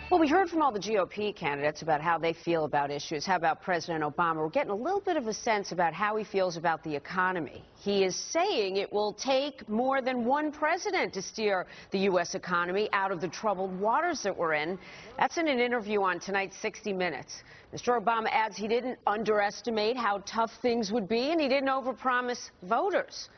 Well, we heard from all the GOP candidates about how they feel about issues. How about President Obama? We're getting a little bit of a sense about how he feels about the economy. He is saying it will take more than one president to steer the U.S. economy out of the troubled waters that we're in. That's in an interview on tonight's 60 Minutes. Mr. Obama adds he didn't underestimate how tough things would be, and he didn't overpromise voters.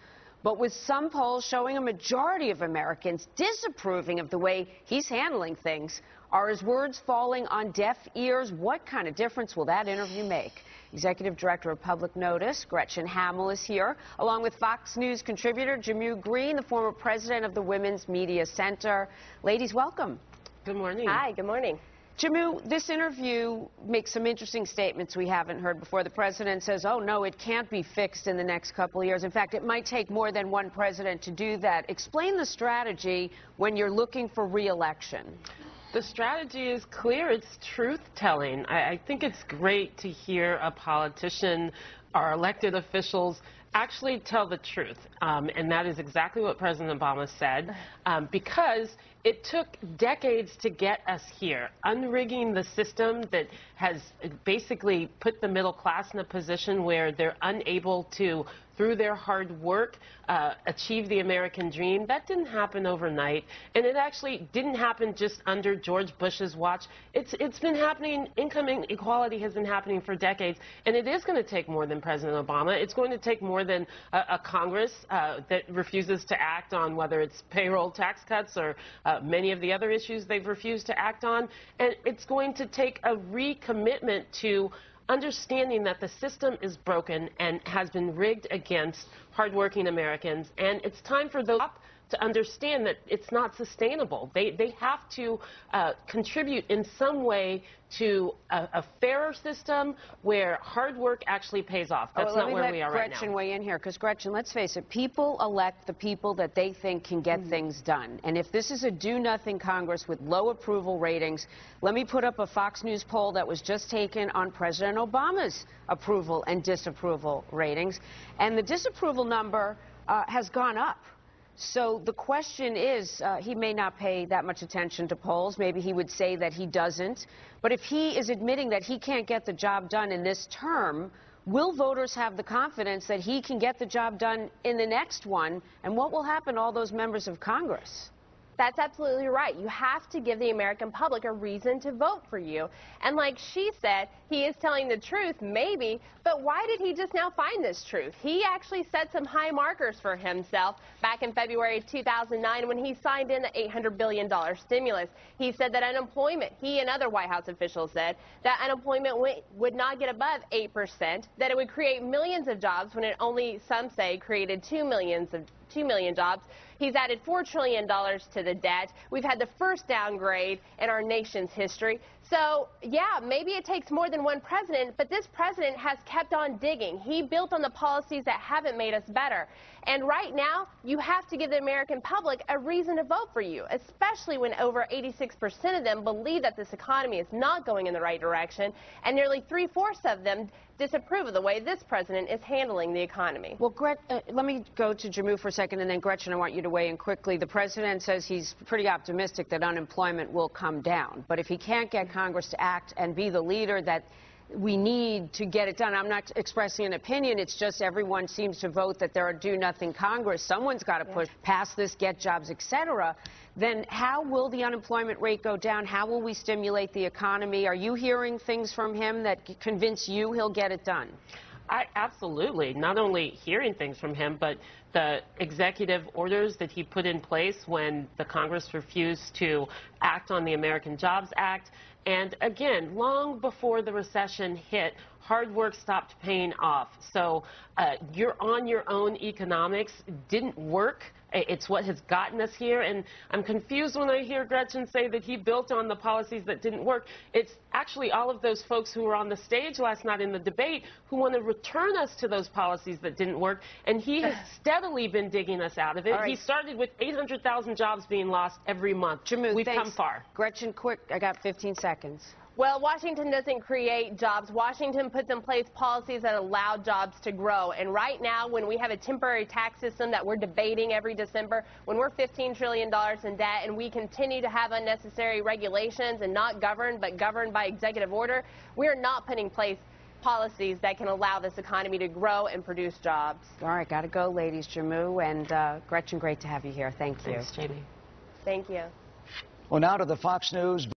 But with some polls showing a majority of Americans disapproving of the way he's handling things, are his words falling on deaf ears? What kind of difference will that interview make? Executive Director of Public Notice, Gretchen Hamel, is here, along with Fox News contributor Jamu Green, the former president of the Women's Media Center. Ladies, welcome. Good morning. Hi, good morning. Jamu, this interview makes some interesting statements we haven't heard before. The president says, oh, no, it can't be fixed in the next couple of years. In fact, it might take more than one president to do that. Explain the strategy when you're looking for re-election. The strategy is clear. It's truth-telling. I think it's great to hear a politician, our elected officials, actually tell the truth. And that is exactly what President Obama said, because it took decades to get us here. Unrigging the system that has basically put the middle class in a position where they're unable to, through their hard work, achieve the American dream. That didn't happen overnight, and it actually didn't happen just under George Bush's watch. It's been happening. Income inequality has been happening for decades, and it is going to take more than President Obama. It's going to take more than a Congress that refuses to act on whether it's payroll tax cuts or many of the other issues they've refused to act on, and it's going to take a recommitment to understanding that the system is broken and has been rigged against hardworking Americans, and it's time for those to understand that it's not sustainable. They have to contribute in some way to a fairer system where hard work actually pays off. That's not where we are right now. Let Gretchen weigh in here, because Gretchen, let's face it, people elect the people that they think can get things done. And if this is a do-nothing Congress with low approval ratings, let me put up a Fox News poll that was just taken on President Obama's approval and disapproval ratings. And the disapproval number has gone up. So the question is, he may not pay that much attention to polls. Maybe he would say that he doesn't. But if he is admitting that he can't get the job done in this term, will voters have the confidence that he can get the job done in the next one? And what will happen to all those members of Congress? That's absolutely right. You have to give the American public a reason to vote for you. And like she said, he is telling the truth, maybe, but why did he just now find this truth? He actually set some high markers for himself back in February of 2009 when he signed in the $800 billion stimulus. He said that unemployment, he and other White House officials said, that unemployment would not get above 8%, that it would create millions of jobs when it only, some say, created 2 million jobs. He's added $4 trillion to the debt. We've had the first downgrade in our nation's history. So, yeah, maybe it takes more than one president, but this president has kept on digging. He built on the policies that haven't made us better. And right now, you have to give the American public a reason to vote for you, especially when over 86% of them believe that this economy is not going in the right direction, and nearly 3/4 of them disapprove of the way this president is handling the economy. Well, let me go to Jamu for a second, and then Gretchen, I want you to weigh in quickly. The president says he's pretty optimistic that unemployment will come down. But if he can't get Congress to act and be the leader that we need to get it done, I'm not expressing an opinion, it's just everyone seems to vote that they're a do-nothing Congress. Someone's got to push past this, get jobs, etc. Then how will the unemployment rate go down? How will we stimulate the economy? Are you hearing things from him that convince you he'll get it done? Absolutely. Not only hearing things from him, but the executive orders that he put in place when the Congress refused to act on the American Jobs Act. And again, long before the recession hit, hard work stopped paying off. So you're on your own economics didn't work. It's what has gotten us here, and I'm confused when I hear Gretchen say that he built on the policies that didn't work. It's actually all of those folks who were on the stage last night in the debate who want to return us to those policies that didn't work, and he has steadily been digging us out of it. He started with 800,000 jobs being lost every month. Jamu, We've come far. Gretchen, quick, I got 15 seconds. Well, Washington doesn't create jobs. Washington puts in place policies that allow jobs to grow. And right now, when we have a temporary tax system that we're debating every December, when we're $15 trillion in debt and we continue to have unnecessary regulations and not governed, but governed by executive order, we are not putting in place policies that can allow this economy to grow and produce jobs. All right, got to go, ladies. Jamu and Gretchen, great to have you here. Thank you. Thanks, Jamie. Thank you. Well, now to the Fox News.